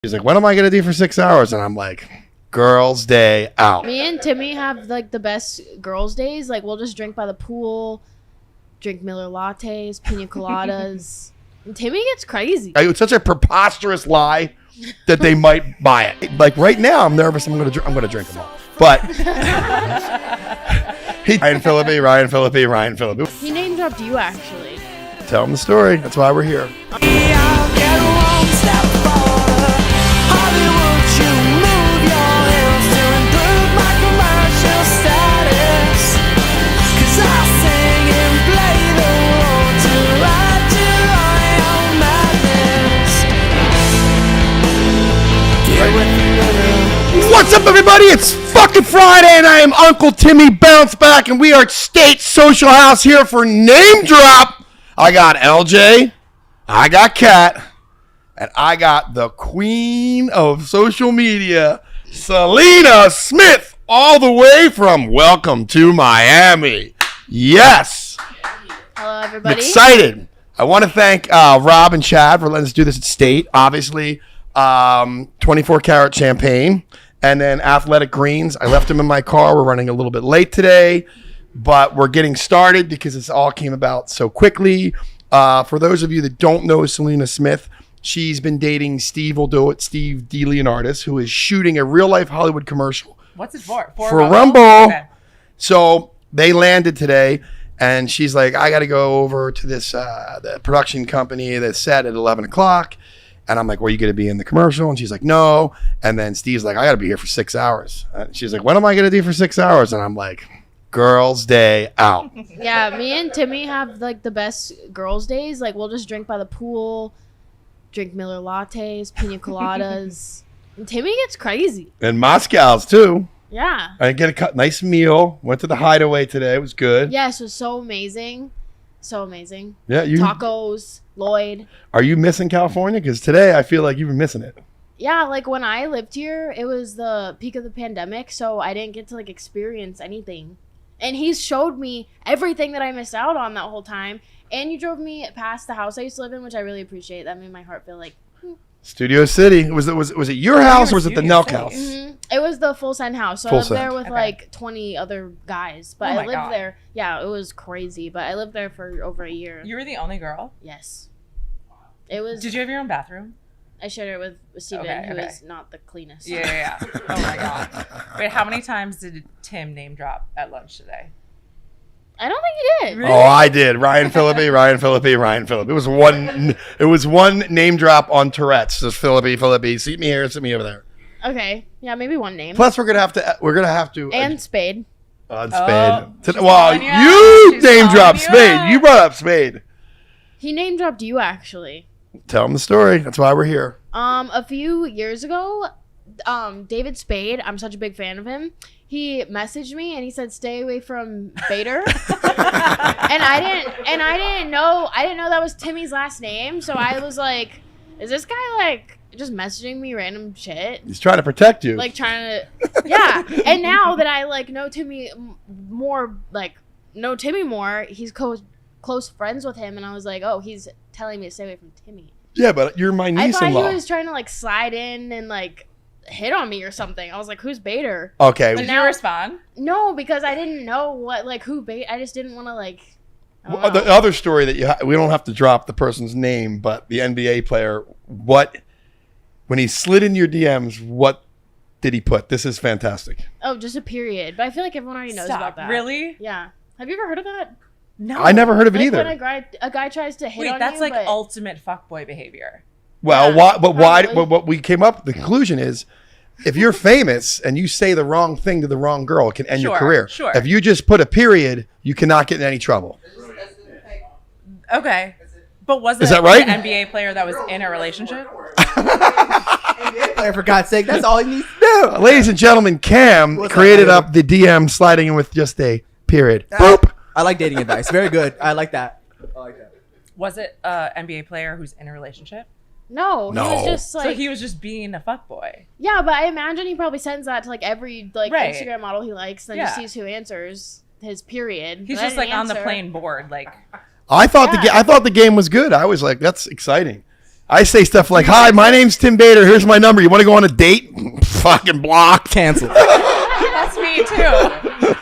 He's like, what am I going to do for 6 hours? And I'm like, girls' day out. Me and Timmy have like the best girls' days. Like we'll just drink by the pool, drink Miller Lattes, pina coladas. And Timmy gets crazy. It's such a preposterous lie that they might buy it. Like right now, I'm nervous. I'm gonna drink them all. But Ryan Phillipe. He name dropped you actually. Tell him the story. That's why we're here. What's up, everybody? It's fucking Friday, and I am Uncle Timmy Bounce Back, and we are at State Social House here for Name Drop. I got LJ, I got Kat, and I got the queen of social media, Celina Smith, all the way from Welcome to Miami. Yes. Hello, everybody. I'm excited. I want to thank Rob and Chad for letting us do this at State. Obviously, 24 karat champagne. And then athletic greens. I left them in my car. We're running a little bit late today, but we're getting started because this all came about so quickly. For those of you that don't know Celina Smith, she's been dating Stevewilldoit, Steve D. Leonardis, who is shooting a real-life Hollywood commercial. What's it for? For Rumble. Okay. So they landed today, and she's like, I got to go over to this the production company that's set at 11 o'clock. And I'm like, well, you going to be in the commercial? And she's like, no. And then Steve's like, I got to be here for 6 hours. And she's like, what am I going to do for 6 hours? And I'm like, girls' day out. Yeah, me and Timmy have like the best girls' days. Like we'll just drink by the pool, drink Miller Lattes, pina coladas. And Timmy gets crazy. And Moscow's too. Yeah. I get a nice meal. Went to the Hideaway today. It was good. Yes, it was so amazing. So amazing. Yeah, tacos, Lloyd. Are you missing California? Because today I feel like you've been missing it. Yeah, like when I lived here, it was the peak of the pandemic, so I didn't get to like experience anything. And he's showed me everything that I missed out on that whole time. And you drove me past the house I used to live in, which I really appreciate. That made my heart feel like Studio City. Was it your house or was it the Nelk house? Mm-hmm. It was the full send house. So I lived there with like 20 other guys. But I lived there. Yeah, it was crazy. But I lived there for over a year. You were the only girl? Yes. It was. Did you have your own bathroom? I shared it with Steven, who is not the cleanest. Yeah. Oh my God. Wait, how many times did Tim name drop at lunch today? I don't think he did. Really? Oh, I did. Ryan Phillipe. It was one name drop on Tourette's. Just Phillipe. Seat me here, sit me over there. Okay. Yeah, maybe one name. Plus, we're gonna have to. And Spade. On Spade. Well, you name dropped Spade. You brought up Spade. He name dropped you actually. Tell him the story. That's why we're here. A few years ago, David Spade. I'm such a big fan of him. He messaged me and he said, "Stay away from Bader." and I didn't know that was Timmy's last name. So I was like, "Is this guy like just messaging me random shit?" He's trying to protect you. Like trying to, yeah. And now that I like know Timmy more, he's close friends with him, and I was like, "Oh, he's telling me to stay away from Timmy." Yeah, but you're my niece-in-law. I thought he was trying to like slide in and like hit on me or something. I was like, who's Bader? Okay. Did you respond? No, because I didn't know who Bader. I just didn't want to like. Well, the other story that we don't have to drop the person's name, but the NBA player, when he slid in your DMs, what did he put? This is fantastic. Oh, just a period. But I feel like everyone already knows about that. Really? Yeah. Have you ever heard of that? No. I never heard of it either. When a guy tries to hit on you. That's like ultimate fuckboy behavior. Well, yeah, what we came up, the conclusion is, if you're famous and you say the wrong thing to the wrong girl, it can end your career. Sure. If you just put a period, you cannot get in any trouble. Okay. But was that right? An NBA player that was in a relationship? NBA player, for God's sake. That's all he needs to do. Ladies and gentlemen, Cam created up the DM sliding in with just a period. Boop. I like dating advice. Very good. I like that. Was it an NBA player who's in a relationship? No. He was just like. So he was just being a fuckboy. Yeah, but I imagine he probably sends that to like every Instagram model he likes, then just sees who answers his period. He's just like on the plain board, like. I thought the game was good. I was like, that's exciting. I say stuff like, "Hi, my name's Tim Bader. Here's my number. You want to go on a date?" Fucking block. Cancel. That's me too.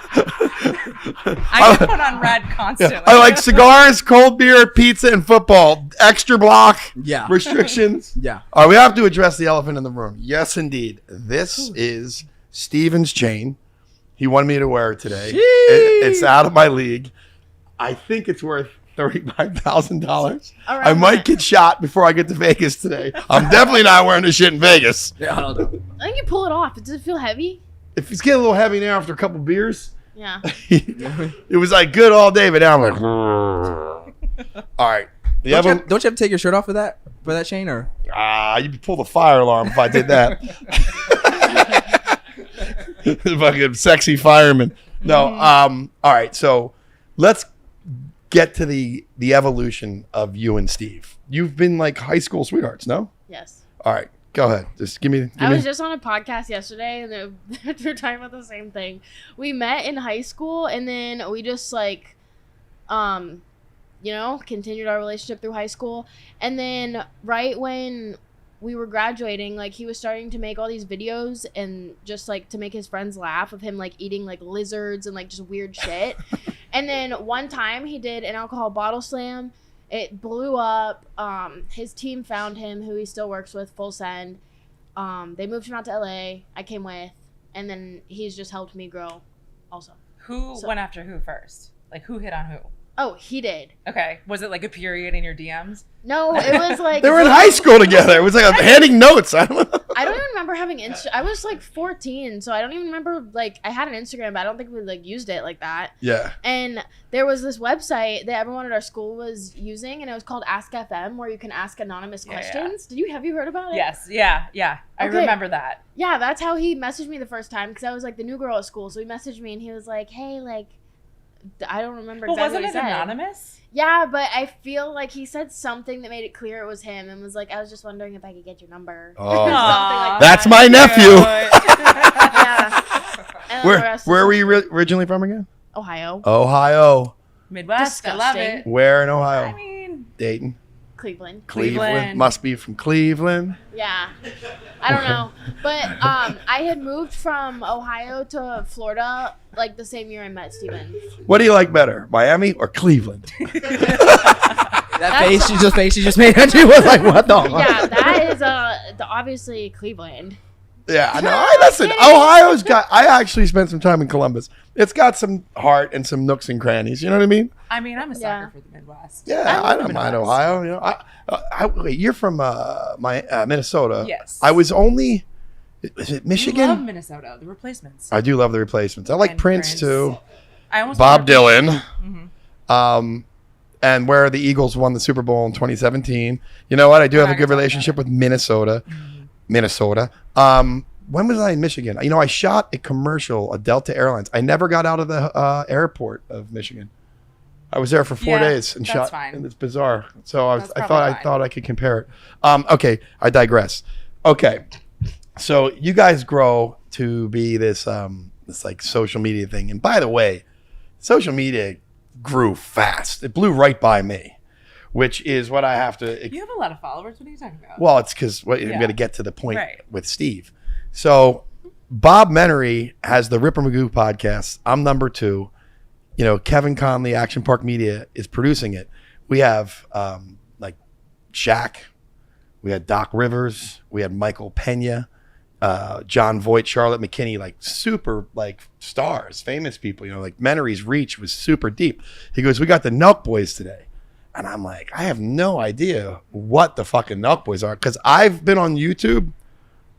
I get put on red constantly. I like cigars, cold beer, pizza, and football. Extra block. Yeah. Restrictions. Yeah. All right, we have to address the elephant in the room. Yes, indeed. This is Steven's chain. He wanted me to wear it today. It's out of my league. I think it's worth $35,000. I might get shot before I get to Vegas today. I'm definitely not wearing this shit in Vegas. Yeah, hold on. I think you pull it off. Does it feel heavy? If it's getting a little heavy now after a couple beers, Yeah. it was like good all day, but now I'm like, all right. Don't you have to take your shirt off for that chain or? You'd pull the fire alarm if I did that. Fucking sexy fireman. No. All right. So let's get to the evolution of you and Steve. You've been like high school sweethearts, no? Yes. All right. Go ahead. Just give me. I was just on a podcast yesterday, and they're talking about the same thing. We met in high school, and then we just like, continued our relationship through high school. And then right when we were graduating, like he was starting to make all these videos and just like to make his friends laugh of him like eating like lizards and like just weird shit. And then one time he did an alcohol bottle slam. It blew up. His team found him, who he still works with, Full Send. They moved him out to LA. I came with, and then he's just helped me grow also. Who went after who first? Like, who hit on who? Oh, he did. Okay. Was it like a period in your DMs? No, it was like... They were in high school together. It was like handing notes. I don't know. I don't even remember having I was like 14, so I don't even remember, like, I had an Instagram, but I don't think we like used it like that. Yeah. And there was this website that everyone at our school was using, and it was called Ask FM, where you can ask anonymous questions. Have you heard about it? Yes. Yeah. I remember that. Yeah, that's how he messaged me the first time, because I was like the new girl at school. So he messaged me, and he was like, "Hey, like, I don't remember exactly wasn't what he it said." anonymous? Yeah, but I feel like he said something that made it clear it was him, and was like, "I was just wondering if I could get your number." Oh. Something like That's that. my nephew. Yeah. And then the rest Where was were you originally from again? Ohio. Ohio. Midwest. I love Disgusting. it. Where in Ohio? I mean, Dayton. Cleveland. Cleveland. Must be from Cleveland. Yeah. I don't know. But I had moved from Ohio to Florida like the same year I met Steven. What do you like better, Miami or Cleveland? That face she just made at you was like, what the fuck? Yeah, that is obviously Cleveland. Yeah, no, listen, Ohio's got, I actually spent some time in Columbus. It's got some heart and some nooks and crannies. You know what I mean? I'm a sucker Yeah. for the Midwest. Yeah, I don't mind Ohio. You know, wait, you're from Minnesota. Yes. I was only, is it Michigan? I love Minnesota. The Replacements. I do love the Replacements. I like And Prince Prince. too. I almost Bob remember- Dylan. And where the Eagles won the Super Bowl in 2017. You know what? I do have a good relationship with Minnesota. Minnesota. When was I in Michigan? You know, I shot a commercial, a Delta Airlines. I never got out of the airport of Michigan. I was there for 4 days and that's shot. fine. And it's bizarre. So I That's thought probably I thought I could compare it. Okay, I digress. Okay, so you guys grow to be this like social media thing. And by the way, social media grew fast. It blew right by me, which is what I have to. You have a lot of followers. What are you talking about? Well, it's because I'm Yeah. going to get to the point Right. with Steve. So Bob Menery has the Ripper Magoo podcast. I'm number 2. You know, Kevin Conley, Action Park Media, is producing it. We have like Shaq. We had Doc Rivers. We had Michael Pena, John Voight, Charlotte McKinney, like super like stars, famous people. You know, like Menery's reach was super deep. He goes, "We got the Nelk Boys today." And I'm like, I have no idea what the fucking Nelk Boys are, because I've been on YouTube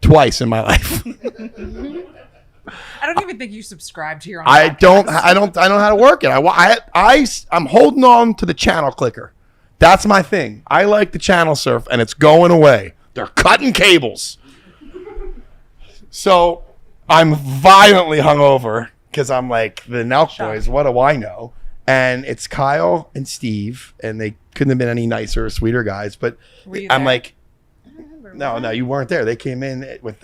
twice in my life. I don't even think you subscribe to your own I podcast. don't know how to work it. I'm holding on to the channel clicker. That's my thing. I like the channel surf, and it's going away. They're cutting cables. So I'm violently hungover because I'm like, the Nelk Boys, what do I know? And it's Kyle and Steve, and they couldn't have been any nicer or sweeter guys. But Were you I'm there? like, I don't remember. no, you weren't there. They came in with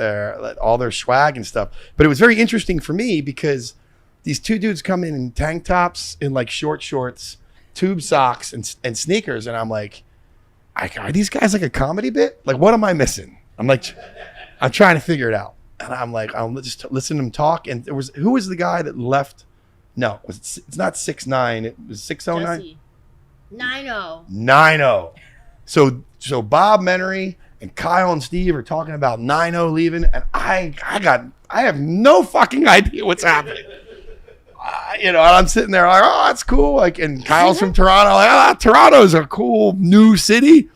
all their swag and stuff. But it was very interesting for me because these two dudes come in tank tops, in like short shorts, tube socks, and sneakers, and I'm like, are these guys like a comedy bit? Like, what am I missing? I'm trying to figure it out. And I'm like, I'll just listen to them talk. And who was the guy that left? No, it's not 6'9". It was 609. Jesse. 9-0. 9-0. So Bob, Menery, and Kyle and Steve are talking about 9-0 leaving, and I have no fucking idea what's happening. And I'm sitting there like, oh, that's cool. Like, and Kyle's from Toronto. Like, Toronto's a cool new city.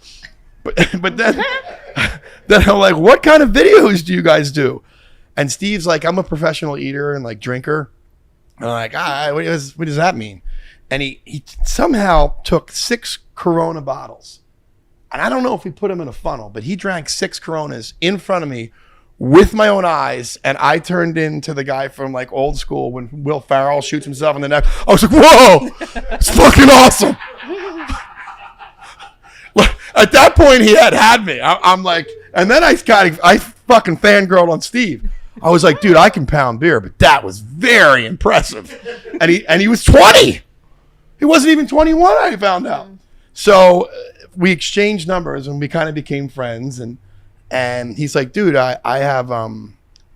But then I'm like, what kind of videos do you guys do? And Steve's like, I'm a professional eater and like drinker. And I'm like, what does that mean? And he somehow took 6 Corona bottles. And I don't know if we put them in a funnel, but he drank 6 Coronas in front of me with my own eyes. And I turned into the guy from like old school when Will Ferrell shoots himself in the neck. I was like, whoa, it's fucking awesome. At that point, he had me. I'm like, and then I fucking fangirled on Steve. I was like, dude, I can pound beer, but that was very impressive. And he was 20. He wasn't even 21, I found out. So we exchanged numbers and we kind of became friends. And he's like, dude, I have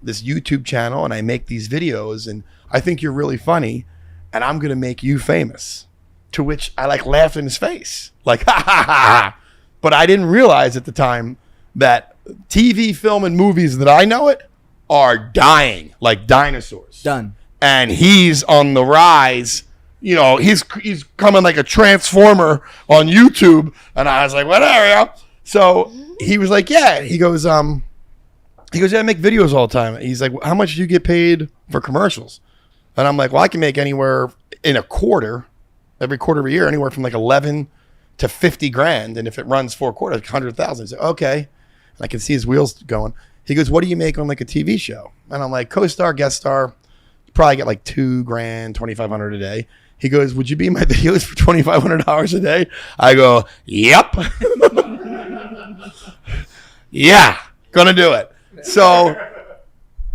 this YouTube channel and I make these videos and I think you're really funny and I'm going to make you famous. To which I like laughed in his face. Like, ha ha ha. But I didn't realize at the time that TV, film, and movies that I know it are dying like dinosaurs. Done. And he's on the rise. He's coming like a transformer on YouTube. And I was like, whatever. So he was like, yeah. He goes, yeah, I make videos all the time. He's like, how much do you get paid for commercials? And I'm like, well, I can make anywhere in every quarter of a year, anywhere from like 11 to 50 grand. And if it runs 4 quarters, 100,000. He's like, okay. And I can see his wheels going. He goes, what do you make on like a TV show? And I'm like, co-star, guest star, you probably get like 2 grand, 2,500 a day. He goes, would you be in my videos for $2,500 a day? I go, yep. Yeah, gonna do it. So,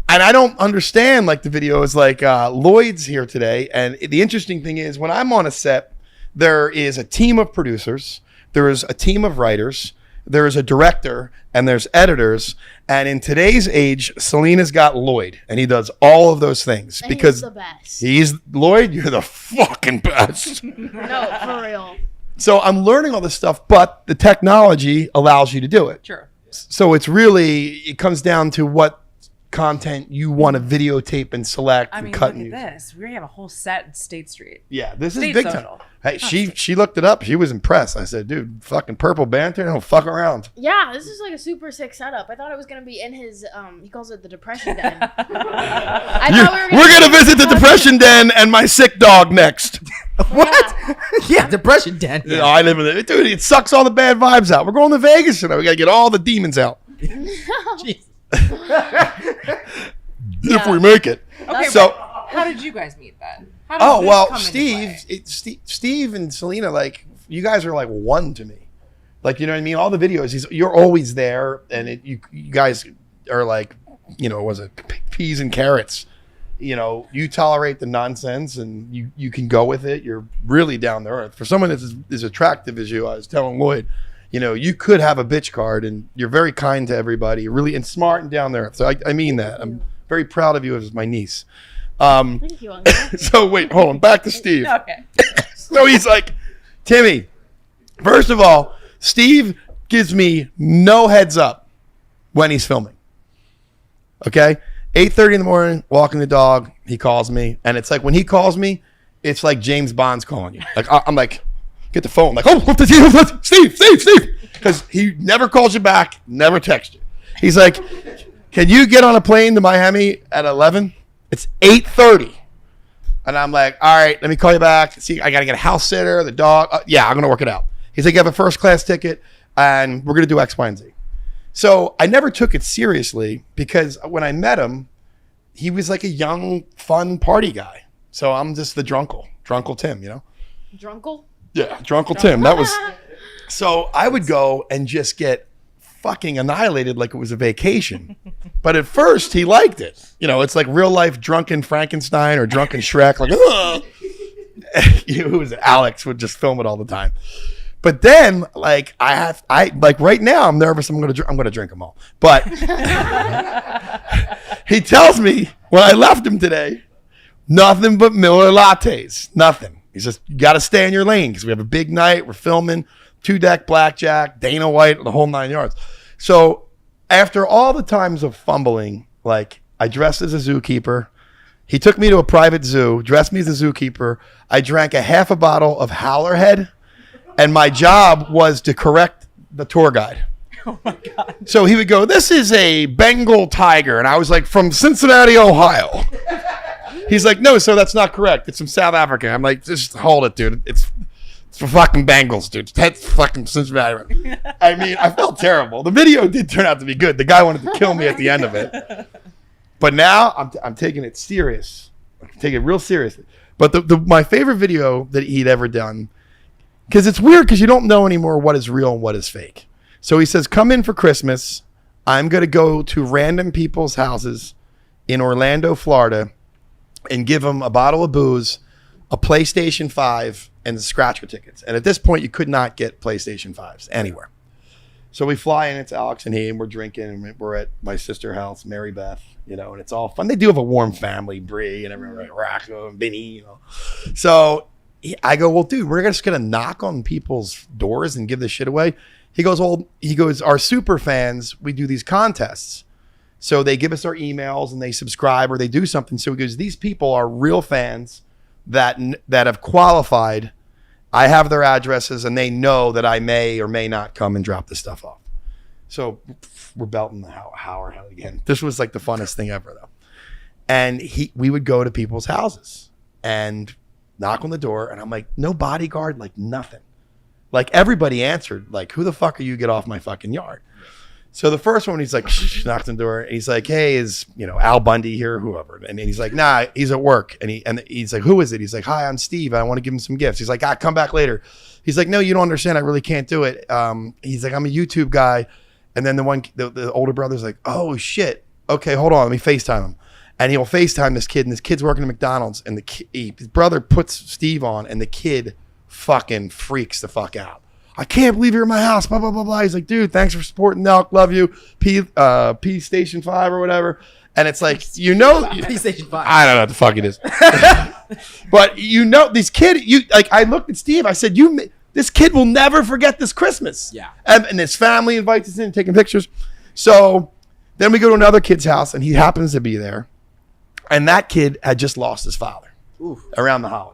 and I don't understand like the videos like Lloyd's here today. And the interesting thing is when I'm on a set, there is a team of producers, there is a team of writers, there is a director, and there's editors. And in today's age, Celina's got Lloyd, and he does all of those things And because he's the best. he's Lloyd. You're the fucking best. No, for real. So I'm learning all this stuff, but the technology allows you to do it. Sure. So it comes down to what content you want to videotape and select I and mean, cut look and at use. this. We have a whole set in State Street. Yeah, this is State big social. time. Hey, she looked it up. She was impressed. I said, dude, fucking purple banter, don't fuck around. Yeah, this is like a super sick setup. I thought it was gonna be in his he calls it the depression den. I thought We're gonna visit the depression den and my sick dog next. What? Yeah, depression den. You know, I live in it. Dude, it sucks all the bad vibes out. We're going to Vegas tonight. We gotta get all the demons out. Jeez. If we make it. Okay, So how did you guys meet then? How did this come into play? Steve and Celina, like, you guys are like one to me. Like, you know what I mean? All the videos, you're always there, and you guys are like, was it peas and carrots? You tolerate the nonsense, and you can go with it. You're really down to earth. For someone that's as attractive as you, I was telling Lloyd, you could have a bitch card, and you're very kind to everybody, really, and smart and down to earth. So I mean that. I'm very proud of you as my niece. Thank you, Uncle. So wait, hold on. Back to Steve. Okay. So he's like, Timmy, first of all, Steve gives me no heads up when he's filming. Okay? 8:30 in the morning, walking the dog, he calls me. And it's like when he calls me, it's like James Bond's calling you. Like I'm like, get the phone. Like, Steve. Because he never calls you back, never texts you. He's like, can you get on a plane to Miami at 11? It's 8:30. And I'm like, all right, let me call you back. See, I got to get a house sitter, the dog. Yeah, I'm going to work it out. He's like, you have a first class ticket and we're going to do X, Y, and Z. So I never took it seriously because when I met him, he was like a young, fun party guy. So I'm just the Drunkle Tim, Drunkle? Yeah, Drunkle Tim. That was, so I would go and just get fucking annihilated like it was a vacation. But at first he liked it. It's like real life drunken Frankenstein or drunken Shrek. Like, who was it? Alex would just film it all the time. But then, like, like right now, I'm nervous. I'm gonna drink them all. But he tells me when I left him today, nothing but Miller Lattes. Nothing. He says, you got to stay in your lane because we have a big night. We're filming 2-deck blackjack, Dana White, the whole 9 yards. So after all the times of fumbling, like I dressed as a zookeeper. He took me to a private zoo, dressed me as a zookeeper. I drank a half a bottle of Howlerhead, and my job was to correct the tour guide. Oh my God. So he would go, this is a Bengal tiger. And I was like, from Cincinnati, Ohio. He's like, no, so that's not correct. It's from South Africa. I'm like, just hold it, dude. It's for fucking Bengals, dude. That's fucking Cincinnati. I mean, I felt terrible. The video did turn out to be good. The guy wanted to kill me at the end of it. But now I'm taking it serious. I'm taking it real seriously. But my favorite video that he'd ever done, because it's weird because you don't know anymore what is real and what is fake. So he says, come in for Christmas. I'm going to go to random people's houses in Orlando, Florida, and give them a bottle of booze, a PlayStation 5, and the scratcher tickets. And at this point, you could not get PlayStation 5s anywhere. So we fly in, it's Alex and he, and we're drinking, and we're at my sister's house, Mary Beth, and it's all fun. They do have a warm family, Bree, and everyone, like Rocco and Benny, So I go, well, dude, we're just going to knock on people's doors and give this shit away. He goes, our super fans, we do these contests. So they give us our emails and they subscribe or they do something. So he goes, these people are real fans that have qualified. I have their addresses and they know that I may or may not come and drop this stuff off. So we're belting the Howard again. This was like the funnest thing ever though. And we would go to people's houses and knock on the door. And I'm like, no bodyguard, like nothing. Like everybody answered, like, who the fuck are you? Get off my fucking yard. So the first one, he's like, knocks on the door. And he's like, hey, is, Al Bundy here, whoever. And he's like, nah, he's at work. And he's like, who is it? He's like, hi, I'm Steve. I want to give him some gifts. He's like, come back later. He's like, no, you don't understand. I really can't do it. He's like, I'm a YouTube guy. And then the older brother's like, oh shit. Okay, hold on. Let me FaceTime him. And he'll FaceTime this kid. And this kid's working at McDonald's. And his brother puts Steve on. And the kid fucking freaks the fuck out. I can't believe you're in my house, blah, blah, blah, blah. He's like, dude, thanks for supporting Nelk. Love you. P Station 5 or whatever. And it's like, P Station 5. I don't know what the fuck it is. But this kid, I looked at Steve. I said, this kid will never forget this Christmas. Yeah. And his family invites us in, taking pictures. So then we go to another kid's house and he happens to be there. And that kid had just lost his father around the holidays.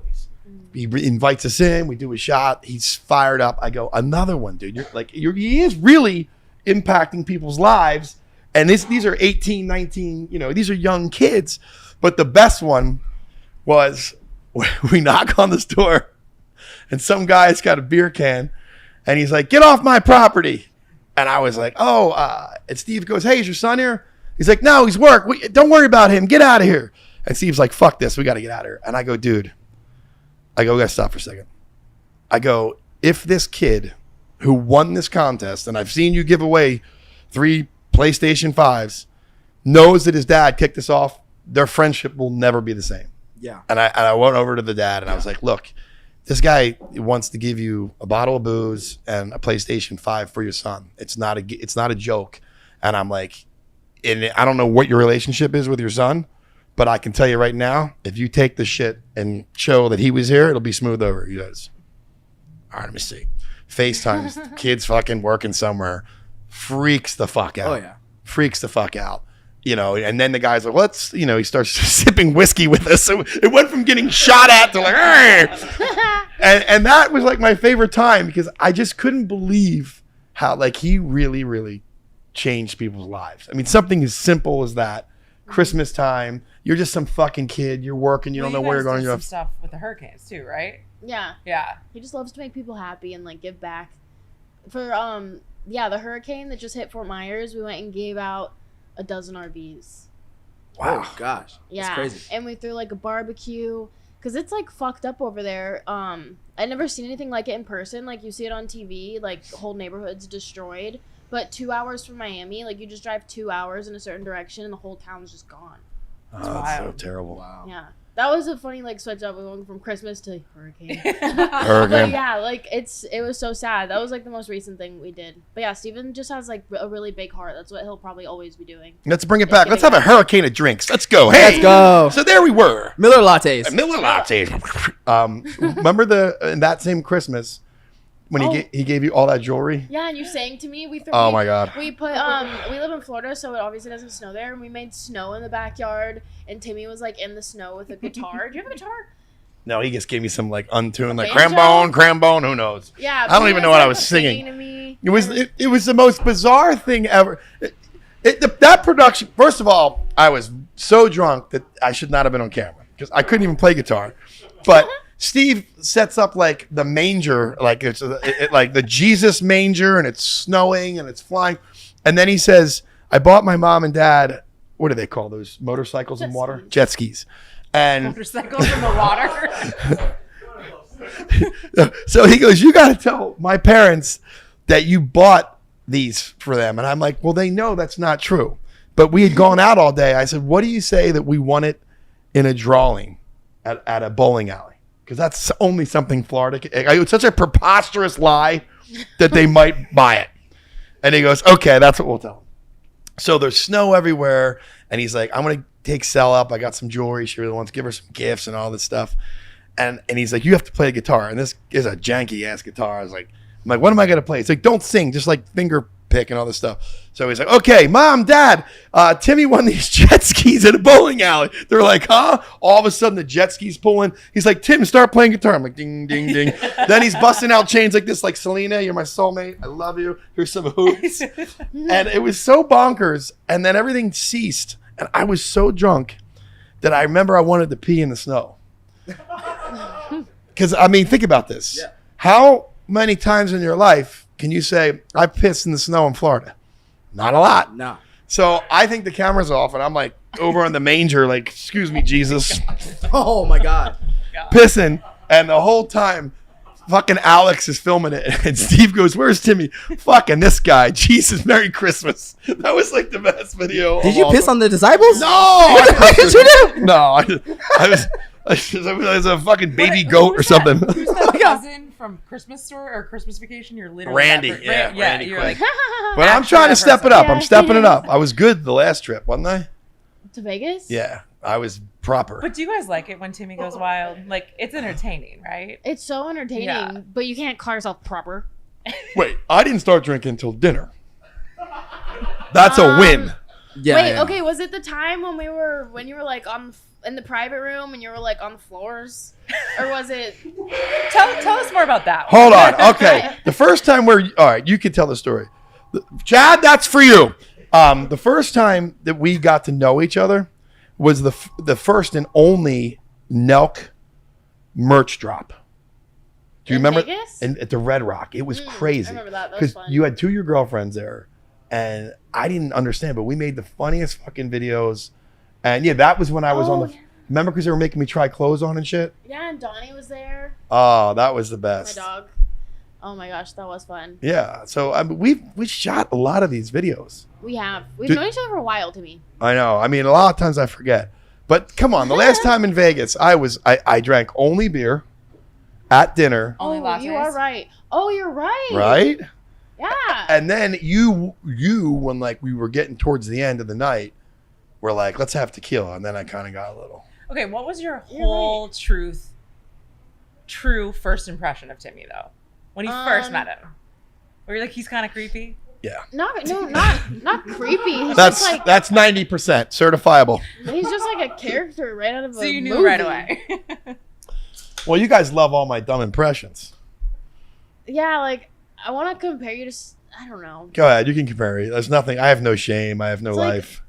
He invites us in. We do a shot. He's fired up. I go, another one, dude. He is really impacting people's lives. And these are 18, 19, these are young kids. But the best one was we knock on this door and some guy's got a beer can and he's like, get off my property. And I was like, and Steve goes, hey, is your son here? He's like, no, he's work. Don't worry about him. Get out of here. And Steve's like, fuck this. We got to get out of here. And I go, dude. We got to stop for a second. I go, if this kid who won this contest, and I've seen you give away 3 PlayStation 5s, knows that his dad kicked this off, their friendship will never be the same. Yeah. And I went over to the dad and I was like, look, this guy wants to give you a bottle of booze and a PlayStation 5 for your son. It's not a joke. And I'm like, and I don't know what your relationship is with your son, but I can tell you right now, if you take the shit and show that he was here, it'll be smooth over. He goes, all right, let me see. FaceTimes, kid's fucking working somewhere. Freaks the fuck out. Oh, yeah. Freaks the fuck out. And then the guy's like, he starts sipping whiskey with us. So it went from getting shot at to like, and that was like my favorite time because I just couldn't believe how like he really, really changed people's lives. I mean, something as simple as that. Christmas time, you're just some fucking kid. You're working. You don't know where you're going. You have stuff with the hurricanes too, right? Yeah. Yeah. He just loves to make people happy and like give back. For the hurricane that just hit Fort Myers, we went and gave out a dozen RVs. Wow. Oh, gosh. Yeah. That's crazy. And we threw like a barbecue because it's like fucked up over there. I'd never seen anything like it in person. Like you see it on TV, like whole neighborhoods destroyed. But 2 hours from Miami, like you just drive 2 hours in a certain direction and the whole town's just gone. Oh, that's so terrible. Wow. Yeah. That was a funny like switch up. We went from Christmas to hurricane. But Hurricane. yeah, like it was so sad. That was like the most recent thing we did. But yeah, Steven just has like a really big heart. That's what he'll probably always be doing. Let's bring it back. Let's have a hurricane of drinks. Let's go. Hey, Let's go. So there we were. Miller Lattes. Miller Latte. Remember in that same Christmas when he gave you all that jewelry? Yeah, and you sang to me. Oh my God. We put we live in Florida, so it obviously doesn't snow there, and we made snow in the backyard. And Timmy was like in the snow with a guitar. Do you have a guitar? No, he just gave me some like untuned, like Banjo? crambone, who knows? Yeah. I don't even know what I was singing. To me. It was the most bizarre thing ever. That production. First of all, I was so drunk that I should not have been on camera because I couldn't even play guitar. But Steve sets up like the manger, like it's like the Jesus manger, and it's snowing and it's flying. And then he says, "I bought my mom and dad. What do they call those motorcycles in water? Jet skis." And Motorcycles in the water. so he goes, "You got to tell my parents that you bought these for them." And I'm like, "Well, they know that's not true." But we had gone out all day. I said, "What do you say that we won it in a drawing at a bowling alley?" Because that's only something Florida can. It's such a preposterous lie that they might buy it. And he goes, "Okay, that's what we'll tell them." So there's snow everywhere. And he's like, "I'm going to take Cel up. I got some jewelry. She really wants to give her some gifts and all this stuff." And he's like, "You have to play the guitar." And this is a janky ass guitar. I'm like, "What am I going to play?" It's like, "Don't sing, just like finger pick and all this stuff." So he's like, "Okay, Mom, Dad, Timmy won these jet skis at a bowling alley." They're like, "Huh?" All of a sudden the jet skis pulling. He's like, "Tim, start playing guitar." I'm like, ding, ding, ding. Then he's busting out chains like this, like, "Celina, you're my soulmate. I love you. Here's some hoops." And it was so bonkers. And then everything ceased. And I was so drunk that I remember I wanted to pee in the snow. Because, I mean, think about this. Yeah. How many times in your life can you say, "I pissed in the snow in Florida"? Not a lot. No. So I think the camera's off, and I'm like over on the manger, like, "Excuse me, Jesus," Oh my God. pissing. And the whole time, fucking Alex is filming it. And Steve goes, "Where's Timmy?" "Fucking this guy. Jesus, Merry Christmas." That was like the best video. Did you piss on the disciples? No. What the fuck did you do? No, I was a fucking baby goat or something. Who's that cousin from Christmas Story or Christmas Vacation? You're literally Randy, that yeah, Randy you're Quinn. like, But I'm actually trying to that step it person. up. Yeah, I'm stepping he it up. is. I was good the last trip, wasn't I? To Vegas? Yeah, I was proper. But do you guys like it when Timmy goes wild? Like, it's entertaining, right? It's so entertaining, Yeah. but you can't call yourself proper. Wait, I didn't start drinking until dinner. That's a win. Yeah. Wait, yeah. okay, was it the time when you were like in the private room and you were like on the floors? Or was it Tell us more about that. Hold on. Okay. The first time all right, you can tell the story. Chad, that's for you. The first time that we got to know each other was the first and only Nelk merch drop. Do you In remember? Vegas? At the Red Rock. It was crazy. I remember that. That was Because fun. you had two of your girlfriends there, and I didn't understand, but we made the funniest fucking videos. And yeah, that was when I was on the. Oh. Remember, because they were making me try clothes on and shit. Yeah, and Donnie was there. Oh, that was the My best. dog. Oh my gosh, that was fun. Yeah. So I mean, we shot a lot of these videos. We've Dude- known each other for a while, to me. I know. I mean, a lot of times I forget. But come on, the last time in Vegas, I drank only beer at dinner, Only Oh, lattes. you are right. Oh, you're right. right? Yeah. And then you when like we were getting towards the end of the night, were like, "Let's have tequila," and then I kind of got a little. Okay, what was your You're whole true first impression of Timmy, though? When you first met him? Were you like, he's kind of creepy? Yeah. not creepy. He's That's just like, that's 90% certifiable. he's just like a character right out of a So you knew movie. right away. Well, you guys love all my dumb impressions. Yeah, like I want to compare you to I don't know, Go ahead, you can compare it. There's nothing. I have no shame. I have no It's like- life.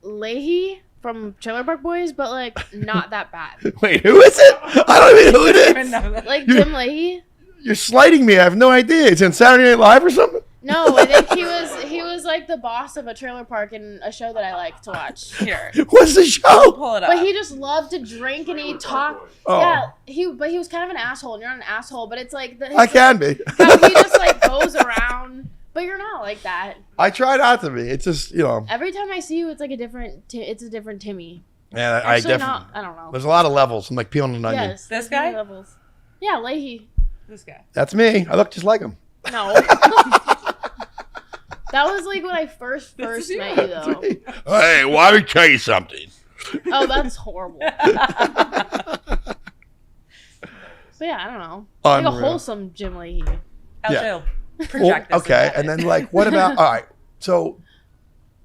Leahy from Trailer Park Boys, but like not that bad. Wait, who is it? I don't even know who it I didn't is. know that. Like You- Tim Leahy. You're slighting me. I have no idea. It's on Saturday Night Live or something. No, I think he was like the boss of a trailer park in a show that I like to watch. Here, What's the show? pull it up. But he just loved to drink and he talk. Oh. Yeah, he was kind of an asshole, and you're not an asshole, but it's like I can be. how he just like goes around, but you're not like that. I try not to be. It's just, Every time I see you, it's like it's a different Timmy. Yeah, I Actually, definitely. I don't know. There's a lot of levels. I'm like peeling an onion. Yes. This there's many guy? Levels. Yeah, Leahy. This guy. That's me. I look just like him. No. That was like when I first met you, though. Hey, well, let me tell you something. Oh, that's horrible. But yeah, I don't know. Like a Unreal. wholesome Jim Leahy. I'll Yeah. chill. Well, Project this. okay, and then like, what about? All right, so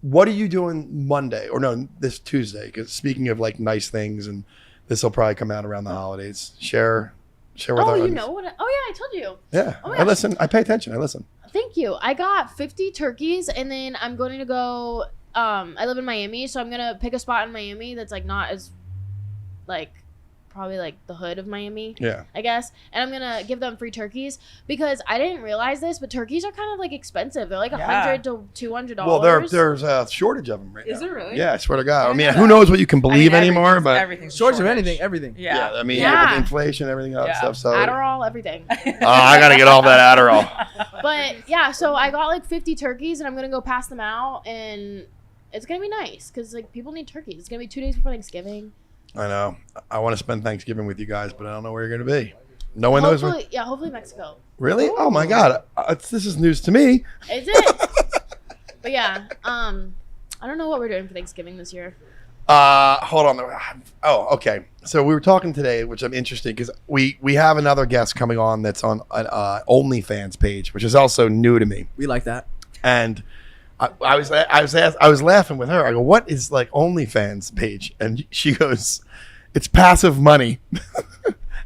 what are you doing Monday or no, this Tuesday? Because speaking of like nice things, and this will probably come out around the holidays. Share with Oh, our you audience. know what? Oh, yeah, I told you. Yeah, Oh my I gosh. listen. I pay attention. I listen. Thank you. I got 50 turkeys, and then I'm going to go. I live in Miami, so I'm gonna pick a spot in Miami that's like not as, like, probably like the hood of Miami. Yeah. I guess, and I'm gonna give them free turkeys because I didn't realize this, but turkeys are kind of like expensive. They're like $100 to $200. Well, there's a shortage of them right now. Is there really? Yeah, I swear to God. I I mean, didn't who know knows what you can believe anymore? But everything's Shortage of anything, everything. Yeah. I mean, Yeah. with inflation, everything else Yeah. stuff. So, Adderall, everything. I gotta get all that Adderall. But yeah, so I got like 50 turkeys, and I'm gonna go pass them out, and it's gonna be nice because like people need turkeys. It's gonna be 2 days before Thanksgiving. I know. I want to spend Thanksgiving with you guys, but I don't know where you're gonna be. No one knows where. Hopefully Mexico. Really? Oh my God! This is news to me. Is it? But yeah, I don't know what we're doing for Thanksgiving this year. Hold on. Oh, okay. So we were talking today, which I'm interested because we have another guest coming on that's on an OnlyFans page, which is also new to me. We like that. And I was laughing with her. I go, "What is like OnlyFans page?" And she goes, "It's passive money."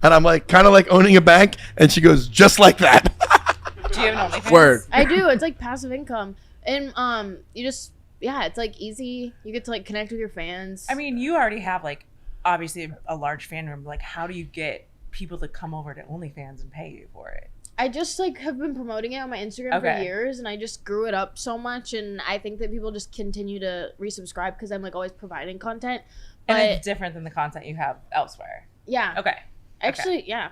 And I'm like, kind of like owning a bank. And she goes, "Just like that." Do you have an OnlyFans? Word. I do. It's like passive income, and you just it's like easy. You get to like connect with your fans. I mean, you already have like obviously a large fan room. Like, how do you get people to come over to OnlyFans and pay you for it? I just like have been promoting it on my Instagram for Okay. years, and I just grew it up so much, and I think that people just continue to resubscribe because I'm like always providing content. But And it's different than the content you have elsewhere. yeah, Okay. actually, yeah,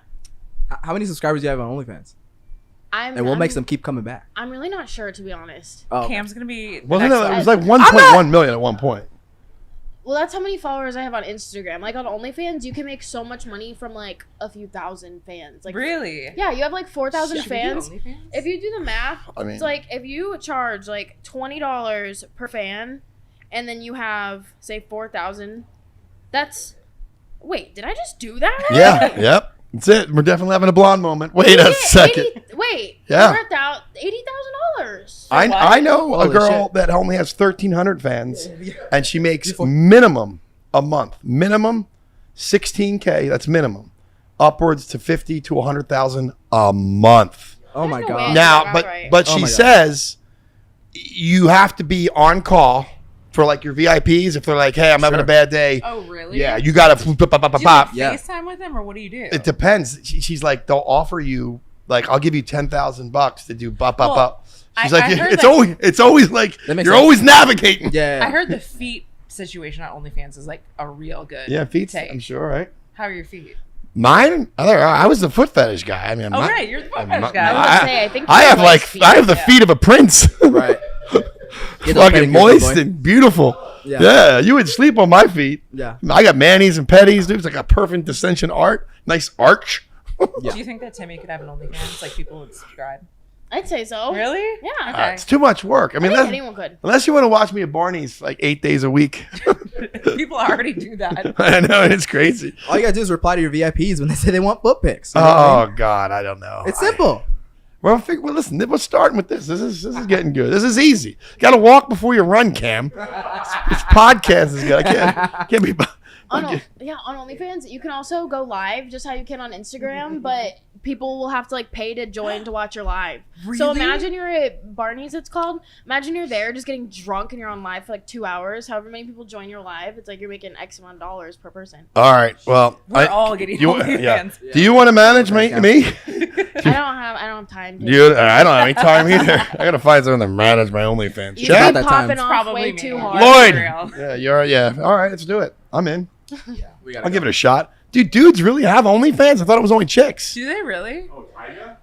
How many subscribers do you have on OnlyFans? and what makes them keep coming back? I'm really not sure, to be honest. Oh, okay. Cam's gonna be. the Wasn't next it? It one. was like 1.1 million at one point. Well, that's how many followers I have on Instagram. Like on OnlyFans, you can make so much money from like a few thousand fans. Like Really? yeah, you have like 4,000 Should we do fans. OnlyFans? If you do the math, I mean- it's like if you charge like $20 per fan, and then you have say 4,000, that's. Wait, did I just do that? Right? Yeah. Yep. That's it. We're definitely having a blonde moment. Wait a second. Yeah. Yeah. $80,000. I know a Holy girl shit. that only has 1,300 fans, and she makes Beautiful. minimum a month, minimum 16K. That's minimum, upwards to 50 to 100,000 a month. Oh my There's no god. way. Now, that's but right. but Oh she my God. says you have to be on call for like your VIPs. If they're like, hey, I'm having a Sure. bad day. Oh, really? Yeah, you gotta Do you like Yeah. FaceTime with them, or what do you do? It depends. She's like, they'll offer you like, I'll give you $10,000 to do bop. Well, She's I like, heard it's always like That makes you're sense. always navigating. Yeah. I heard the feet situation on OnlyFans is like a real good. Yeah, feet. take. I'm sure, right? How are your feet? Mine. I was the foot fetish guy. I mean, Oh, right, you're the foot I'm fetish not- guy. I was gonna say, I think I you have have like nice feet. I have the Yeah. feet of a prince. Right. Get those Fucking pedicures, moist boy. and beautiful. Yeah. Yeah, you would sleep on my feet. Yeah. I got manis and petties, dude. It's like a perfect descension art. Nice arch. Yeah. Do you think that Timmy could have an OnlyFans? Like people would subscribe? I'd say so. Really? Yeah. Okay. It's too much work. I I mean, think unless, anyone could. unless you want to watch me at Barney's like 8 days a week. People already do that. I know, it's crazy. All you gotta do is reply to your VIPs when they say they want foot pics. You know what I mean? Oh God, I don't know. It's simple. Well, listen, we're starting with this. This is getting good. This is easy. Got to walk before you run, Cam. This podcast is good. I can't be. On OnlyFans, you can also go live, just how you can on Instagram, but people will have to like pay to join to watch your live. So Really? imagine you're at Barney's, it's called. Imagine you're there just getting drunk and you're on live for like 2 hours. However many people join your live, it's like you're making X amount of dollars per person. All right. Well, We're all getting OnlyFans. Yeah. Do you want to manage me? I don't have time to. I don't have any time either. I gotta find someone to manage my OnlyFans. You've Chad? been that time. popping It's off probably way me. too hard. Lloyd. Real. Yeah, you're. Yeah. All right, let's do it. I'm in. We gotta I'll go. give it a shot. Dude, dudes really have OnlyFans? I thought it was only chicks. Do they really? Oh, Tyga?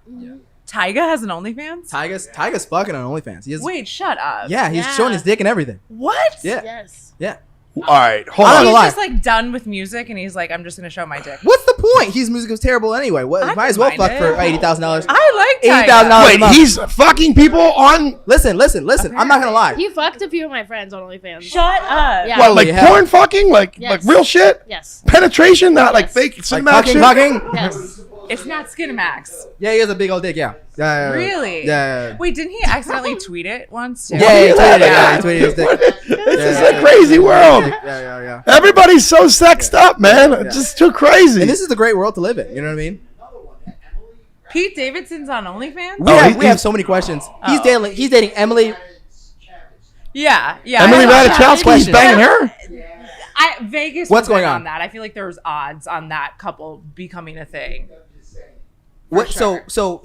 Tyga has an OnlyFans? Tyga's fucking on OnlyFans. He has, Wait, shut up. yeah, he's Yeah. showing his dick and everything. What? Yeah. Yes. Yeah. All right, hold I'm not on. gonna He's lie. just like done with music, and he's like, I'm just gonna show my dick. What's the point? His music was terrible anyway. What? I Might as well don't fuck mind for it. $80,000. I like $80,000 a Wait, month. he's fucking people on Listen. I'm not gonna lie. He fucked a few of my friends on OnlyFans. Shut up. Yeah. what, like Holy hell. porn fucking, like Yes. real shit, Yes. penetration, not like Yes. fake Like cinematic shit. fucking. Yes. It's not Skinamax. Yeah, he has a big old dick. Yeah. Yeah. Really? Yeah. Wait, didn't he accidentally tweet it once? Too? Yeah, he tweeted it. Yeah. Yeah, he tweeted his dick. This is Yeah. a crazy world. Yeah. Everybody's so sexed up, man. It's just too crazy. And this is the great world to live in. You know what I mean? Pete Davidson's on OnlyFans? We have so many questions. He's dating Emily. Yeah. Emily I- Ratajkowski, he's Question. banging her. Vegas What's was in going on? on that. I feel like there was odds on that couple becoming a thing. What? sure. So.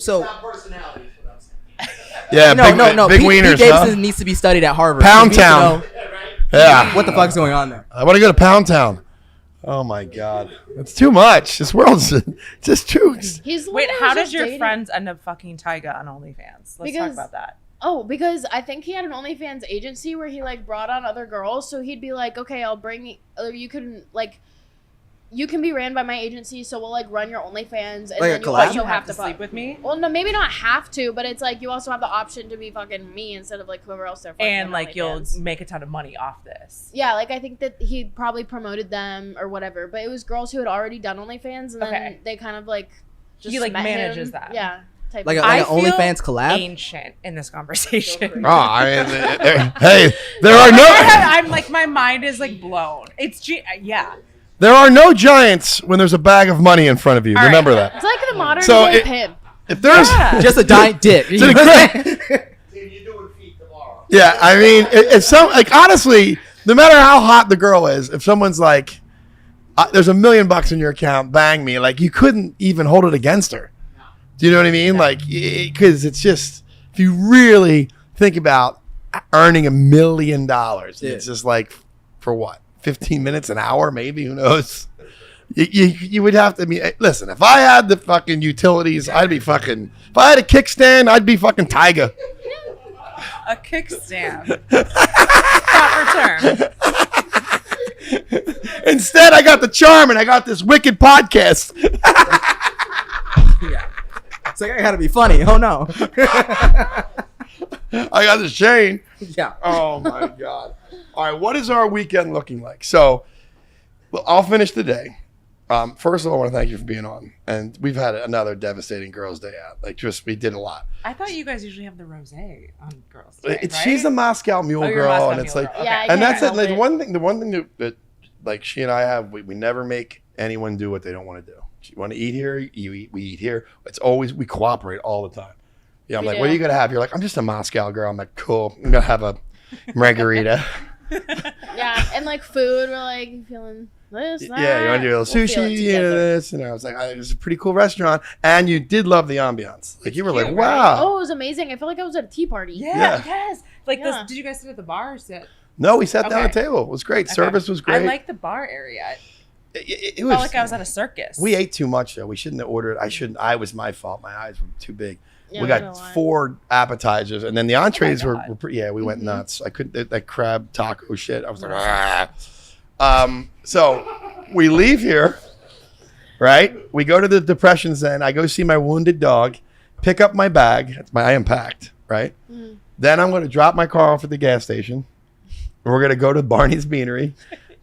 Yeah, No. big Pete wieners, Davidson huh? needs to be studied at Harvard. Pound He needs to Town. know Yeah. What the fuck's going on there? I want to go to Pound Town. Oh my God, it's too much. This world's just too. He's the Wait, one that how was did just your dating- friends end up fucking Tyga on OnlyFans? Let's talk Because- about that. Oh, because I think he had an OnlyFans agency where he like brought on other girls. So he'd be like, okay, I'll bring you can be ran by my agency, so we'll like run your OnlyFans, and Like a then you collab? also You have to sleep fuck. with me? Well, no, maybe not have to, but it's like you also have the option to be fucking me instead of like whoever else they're fucking. And on like you'll OnlyFans. make a ton of money off this. Yeah, like I think that he probably promoted them or whatever, but it was girls who had already done OnlyFans, and then Okay. they kind of like just He, like, met manages him. that. Yeah, type Like of- a I an feel OnlyFans collab? ancient in this conversation. Oh, I mean, hey, there are no I'm like my mind is like blown. Yeah. there are no giants when there's a bag of money in front of you. All right. Remember that. It's like the modern So day it- pimp. If there's Yeah. Just a giant dick. You So know the what I'm saying? yeah, I mean, it's so like honestly, no matter how hot the girl is, if someone's like, "There's $1 million in your account, bang me," like you couldn't even hold it against her. Do you know what I mean? Like, because it's just if you really think about earning $1 million, it's just like for what 15 minutes, an hour, maybe, who knows? You would have to be. Listen, if I had the fucking utilities, I'd be fucking. If I had a kickstand, I'd be fucking Tyga. A kickstand. Proper term. Instead, I got the charm and I got this wicked podcast. It's like, I gotta be funny. Oh, no. I got this chain. Yeah. Oh my God. All right, what is our weekend looking like? So, well, I'll finish the day. First of all, I want to thank you for being on. And we've had another devastating girls' day out. Like, just we did a lot. I thought you guys usually have the rosé on girls' day, right? She's a Moscow Mule Oh, you're a girl, Moscow and it's Mule like, girl. Yeah, I Okay. and can't that's it. help Like it. the one thing that like she and I have, we never make anyone do what they don't want to do. You want to eat here, you eat. We eat here. It's always we cooperate all the time. Yeah, I'm We like, do. what are you gonna have? You're like, I'm just a Moscow girl. I'm like, cool. I'm gonna have a margarita. Yeah, and like food, we're like feeling this. Yeah, you want to do a little We'll feel it sushi, together. this, and I was like, it was a pretty cool restaurant, and you did love the ambiance. Like you were like, cute, wow. Oh, it was amazing. I felt like I was at a tea party. Yeah. Yes. Like Yeah. this. Did you guys sit at the bar or sit? No, we sat down at Okay. the table. It was great. Okay. Service was great. I like the bar area. It I was. felt like I was at a circus. We ate too much though. We shouldn't have ordered. I shouldn't. I was my fault. My eyes were too big. Yeah, we not got gonna lie. 4 appetizers, and then the entrees were, God. were pretty. Yeah, we went Mhm. nuts. I couldn't that crab taco shit. I was like, ah. So we leave here, right? We go to the Depression Zen. I go see my wounded dog, pick up my bag. I am packed, right? Mhm. Then I'm going to drop my car off at the gas station. And we're going to go to Barney's Beanery.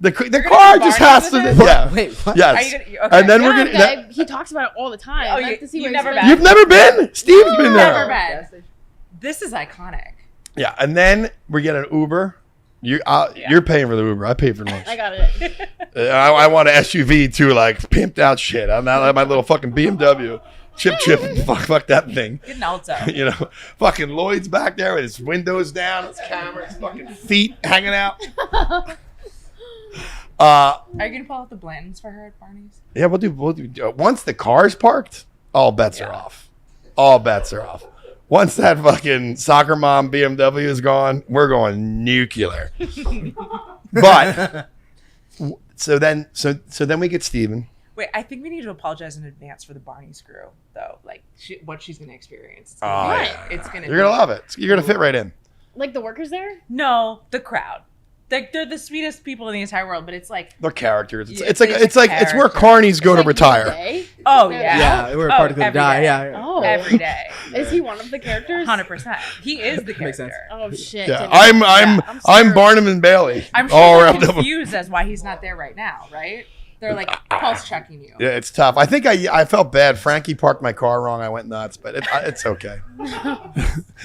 The car to just Barney's has to. with be it? Yeah. Wait, what? Yes. Are you gonna, okay. And then Yeah, we're gonna. okay, he talks about it all the time. Oh, I have you- to see you've where he's never been. been? You've never been? Steve's been there. Never been. This is iconic. Yeah, and then we get an Uber. You're paying for the Uber. I paid for lunch. I got it. I want an SUV too, like pimped out shit. I'm not like my little fucking BMW. Chip. Fuck that thing. Get an alto. You know, fucking Lloyd's back there with his windows down, his camera, his fucking feet hanging out. Are you gonna pull out the Blantons for her at Barney's? Yeah, we'll do. Once the car's parked, all bets are off. All bets are off. Once that fucking soccer mom BMW is gone, we're going nuclear. But so then we get Steven. Wait, I think we need to apologize in advance for the Barney's crew, though. Like what she's gonna experience. It's Oh, gonna be, yeah. it's gonna. You're gonna love it. You're gonna fit right in. Like the workers there? No, the crowd. they're the sweetest people in the entire world, but it's like They're characters. Yeah, It's where characters. carnies go to Like, retire. today? oh yeah, Yeah, we're a party to every die. day. Yeah. Oh. every day, Is he one of the characters? 100%. He is the Makes sense. character. Oh shit. Yeah, Timmy. I'm scared. Barnum and Bailey. I'm all sure wrapped they're up. confused as why he's not there right now, right? They're like pulse checking you. Yeah, it's tough. I think I felt bad. Frankie parked my car wrong. I went nuts, but it's okay.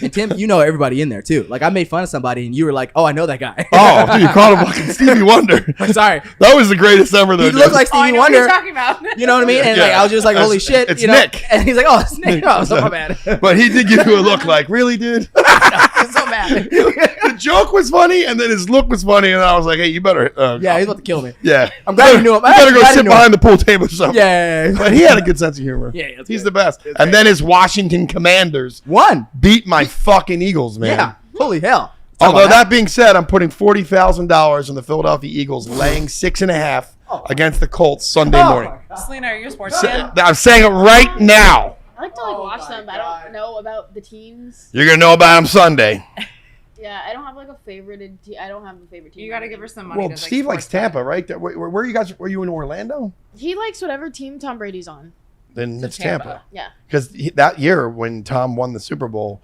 And Tim, you know everybody in there too. Like I made fun of somebody, and you were like, "Oh, I know that guy." Oh, dude, you called him fucking Stevie Wonder. I'm sorry. That was the greatest ever, though. He dude. looked like Oh, I Stevie know what you're Wonder. talking about. You know what I mean? And like Yeah. I was just like, "Holy It's- shit!" it's you know? Nick. And he's like, "Oh, it's Nick." Oh, so my bad. But he did give you a look like, really, dude? I'm so mad. The joke was funny, and then his look was funny, and I was like, hey, you better. Yeah, he's about to kill me. Yeah. I'm glad you knew him. You better go Glad you sit knew him. behind the pool table or something. Yeah. But he had a good sense of humor. Yeah, that's he's good. the best. That's And great. then his Washington Commanders One. beat my fucking Eagles, man. Yeah. Holy hell. Although that being said, I'm putting $40,000 on the Philadelphia Eagles laying 6.5 against the Colts Sunday morning. Celina, are you a sports fan? I'm saying it right now. I like to watch them, but I don't know about the teams. You're gonna know about them Sunday. Yeah, I don't have like a favorite. I don't have a favorite team. You got to give her some money. Well, to, like, Steve likes sports bet. Tampa, right? Where are you guys? Were you in Orlando? He likes whatever team Tom Brady's on. Then So it's Tampa. Tampa. Yeah. Because that year when Tom won the Super Bowl,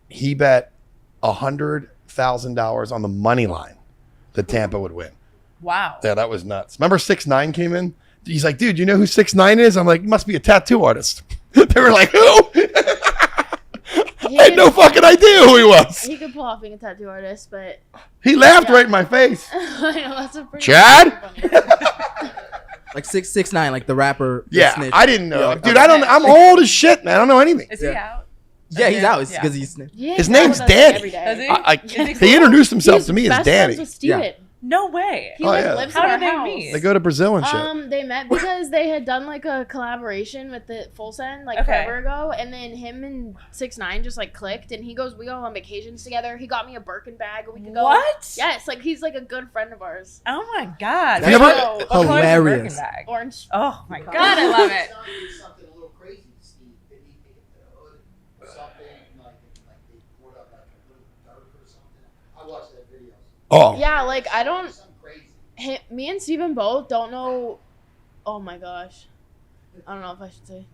he bet $100,000 on the money line that Tampa would win. Wow. Yeah, that was nuts. Remember 6ix9ine came in? He's like, dude, you know who 6ix9ine is? I'm like, he must be a tattoo artist. They were like, who? He I had could- no fucking idea who he was. He could pull off being a tattoo artist, but He laughed Yeah. right in my face. I know that's a pretty. Chad? Like 6ix9ine, like the rapper. that Yeah, snitched. I didn't know. Yeah, Dude, okay. I'm old as shit, man. I don't know anything. Is he Yeah. out? Yeah, he's out. It's Yeah. because he's snitched. Yeah, His he's out name's with us Danny. every day. Does he? I, Is he he cool? introduced himself He's to me as best Danny. friends with Steven. No way. He Oh, like yeah. lives How in our did they house. meet? They go to Brazil and shit. They met because they had done like a collaboration with the Full Send like Okay. forever ago, and then him and 6ix9ine just like clicked, and he goes, "We go on vacations together." He got me a Birkin bag a week ago. What? Yes, like he's like a good friend of ours. Oh my god. Have you ever- What color is the Hilarious. Birkin bag? Orange. Oh my god, I love it. Something a little crazy, Steve. Did he pick up the hood or something? Like they poured up like a little dirt or something. I watched that video. Oh. Yeah, like I don't. Something crazy. Me and Steven both don't know. Oh my gosh. I don't know if I should say.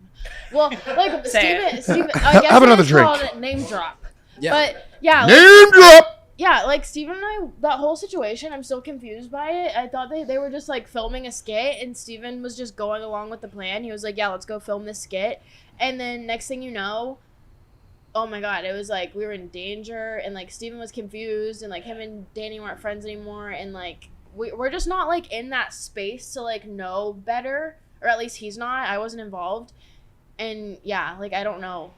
Well, like Say Steven, I guess Have another it's drink. called name drop. Yeah. But yeah, like, Name drop. yeah, like Steven and I, that whole situation, I'm still confused by it. I thought they were just like filming a skit, and Steven was just going along with the plan. He was like, "Yeah, let's go film this skit," and then next thing you know, oh my god, it was like we were in danger, and like Steven was confused, and like him and Danny weren't friends anymore, and like we're just not like in that space to like know better, or at least he's not. I wasn't involved, and yeah, like I don't know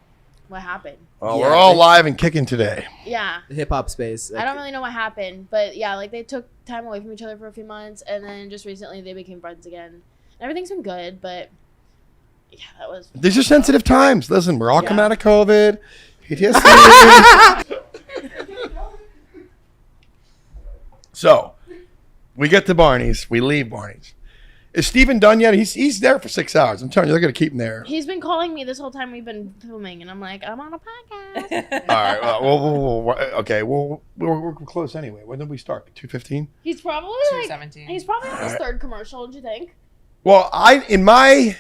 what happened. Well, Yeah, we're all they- live and kicking today. Yeah. The hip hop space. I don't really know what happened, but yeah, like they took time away from each other for a few months, and then just recently they became friends again. Everything's been good, but yeah, that was. These are sensitive times. Listen, we're all Yeah. coming out of COVID. PTSD. So, we get to Barney's. We leave Barney's. Is Steven done yet? He's there for 6 hours. I'm telling you, they're going to keep him there. He's been calling me this whole time we've been filming, and I'm like, I'm on a podcast. All right. Okay. Well, we're close anyway. When did we start? 2:15. He's probably like, 2:17. he's probably on his Alright. third commercial. Don't you think? Well, in my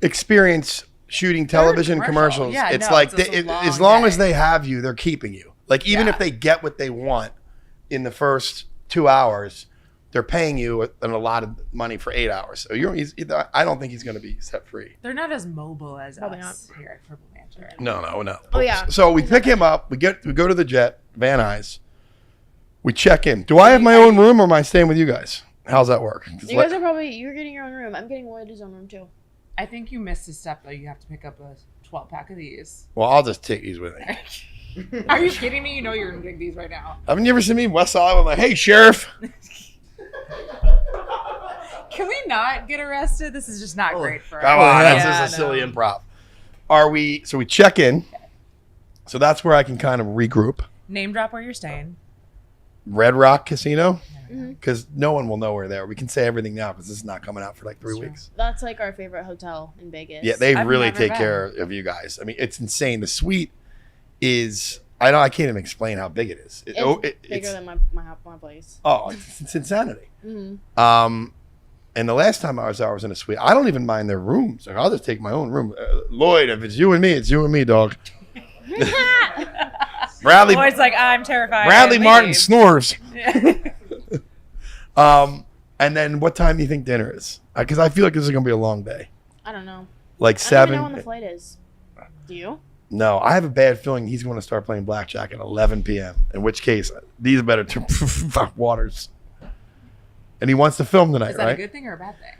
experience shooting television commercial. commercials, Yeah, it's no, like it's a long as long as day. they have you, they're keeping you. Like even Yeah. if they get what they want in the first 2 hours, they're paying you a lot of money for 8 hours. So I don't think he's going to be set free. They're not as mobile as Probably us here at Purple Mansion. No. Oh, yeah. So we pick him up. We go to the jet, Van Nuys. We check in. Do I have my own room or am I staying with you guys? How's that work? You guys are probably you're getting your own room. I'm getting Lloyd his own room too. I think you missed a step though. You have to pick up a 12-pack of these. Well, I'll just take these with me. Are you kidding me? You know you're gonna take these right now. Haven't you ever seen me in West Hollywood? I'm like, hey, sheriff. Can we not get arrested? This is just not great for us. Come on, yeah. that's just a silly improv. So we check in. So that's where I can kind of regroup. Name drop where you're staying. Red Rock Casino, Mhm. because no one will know we're there. We can say everything now because this is not coming out for like 3 That's true. weeks. That's like our favorite hotel in Vegas. Yeah, they I've really never take been. care of you guys. I mean, it's insane. The suite is I know I can't even explain how big it is. It's bigger than my place. Oh, it's insanity. Mm-hmm. And the last time I was in a suite. I don't even mind their rooms. Like, I'll just take my own room. Lloyd, if it's you and me, it's you and me, dog. Bradley. Lloyd's like, I'm terrified. Bradley Martin leave. snores. And then what time do you think dinner is? Because I feel like this is gonna be a long day. I don't know. Like I 7. don't even know when the flight is. Do you? No, I have a bad feeling he's going to start playing blackjack at 11 p.m. In which case, these better waters. And he wants to film tonight, Is that right? a good thing or a bad thing?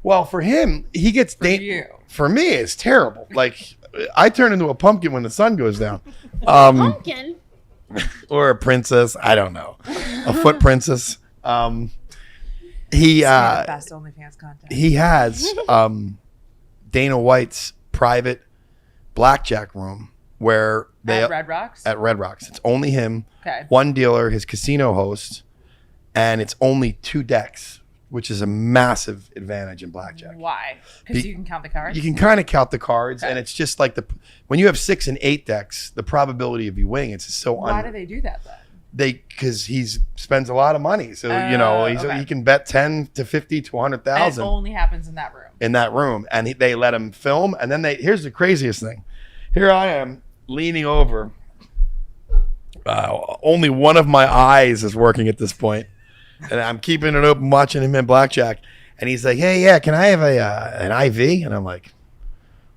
Well, for him, he gets you. For me, it's terrible. Like I turn into a pumpkin when the sun goes down, Pumpkin. or a princess. I don't know, a foot princess. He the best OnlyFans content. he has Dana White's private blackjack room where they At Red Rocks? At Red Rocks. It's only him. Okay. One dealer, his casino host, and it's only 2 decks, which is a massive advantage in blackjack. Why? Because you can count the cards? You can kind of count the cards, Okay. and it's just like when you have 6 and 8 decks, the probability of you winning it's so Why do they do that then? because he spends a lot of money, so he can bet 10 to 50 to And it 100,000 only happens in that room. in that room, and they let him film, and then here's the craziest thing. Here I am leaning over. Only one of my eyes is working at this point, and I'm keeping it open, watching him in blackjack. And he's like, "Hey, yeah, can I have an IV?" And I'm like,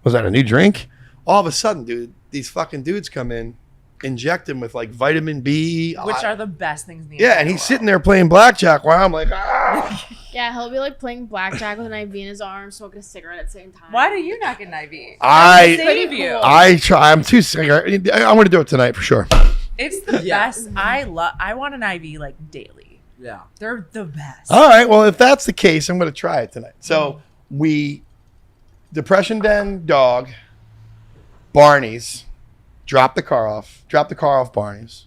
"Was that a new drink?" All of a sudden, dude, these fucking dudes come in, inject him with like vitamin B, Which are the best things in the yeah, entire and he's world. sitting there playing blackjack while I'm like, ah. Yeah, he'll be like playing blackjack with an IV in his arm, smoking a cigarette at the same time. Why do you not get an IV? I Save you. I try. I'm too sick. I'm going to do it tonight for sure. It's the best. I want an IV like daily. Yeah. They're the best. All right. Well, if that's the case, I'm going to try it tonight. So Depression Den dog, Barney's, drop the car off Barney's.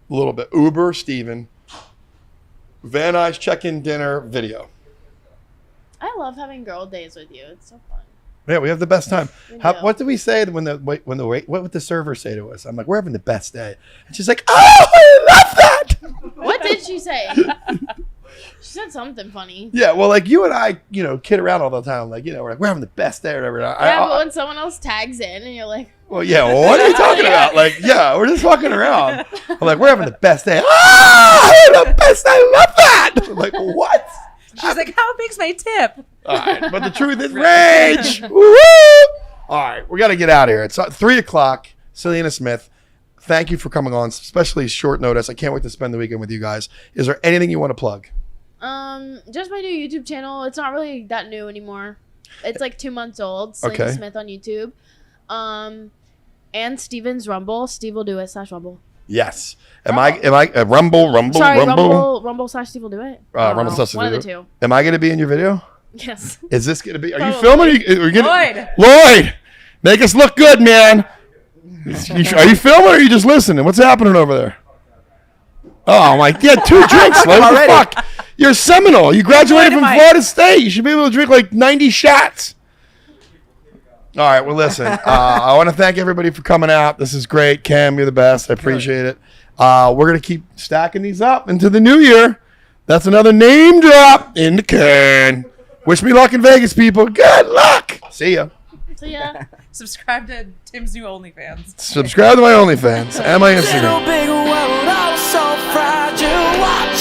A little bit. Uber, Steven. Van Nuys check-in dinner video. I love having girl days with you. It's so fun. Yeah, we have the best time. We do. What did we say what would the server say to us? I'm like, we're having the best day. And she's like, oh, I love that. What did she say? She said something funny. Yeah, well, like you and I, kid around all the time. Like, we're having the best day or whatever. Yeah, but when someone else tags in and you're like, well, yeah, well, what are you talking about? Like, yeah, we're just fucking around. I'm like, we're having the best day. Ah, the best. I love that. I'm like, what? She's like, how big's my tip? All right, but the truth is rage. Woo! All right, we got to get out of here. It's 3:00. Celina Smith, thank you for coming on, especially short notice. I can't wait to spend the weekend with you guys. Is there anything you want to plug? just my new YouTube channel. It's not really that new anymore. It's like 2 months old. Celina Okay. Smith on YouTube. And Steven's Rumble. Stevewilldoit/Rumble. Yes. Am I Rumble? Sorry, Rumble/Stevewilldoit. Rumble One / of the two. Am I going to be in your video? Yes. Is this going to be? Are you Probably. filming? Are you Lloyd. Lloyd, make us look good, man. Are you filming or are you just listening? What's happening over there? Oh my! Yeah, 2 drinks. Lloyd. What the fuck? You're Seminole. You graduated from Florida State. You should be able to drink like 90 shots. All right. Well, listen. I want to thank everybody for coming out. This is great, Cam. You're the best. I appreciate it. We're gonna keep stacking these up into the new year. That's another name drop in the can. Wish me luck in Vegas, people. Good luck. See ya. So yeah. Subscribe to Tim's new OnlyFans. Subscribe to my OnlyFans and my Instagram. Little big world, all so fragile. What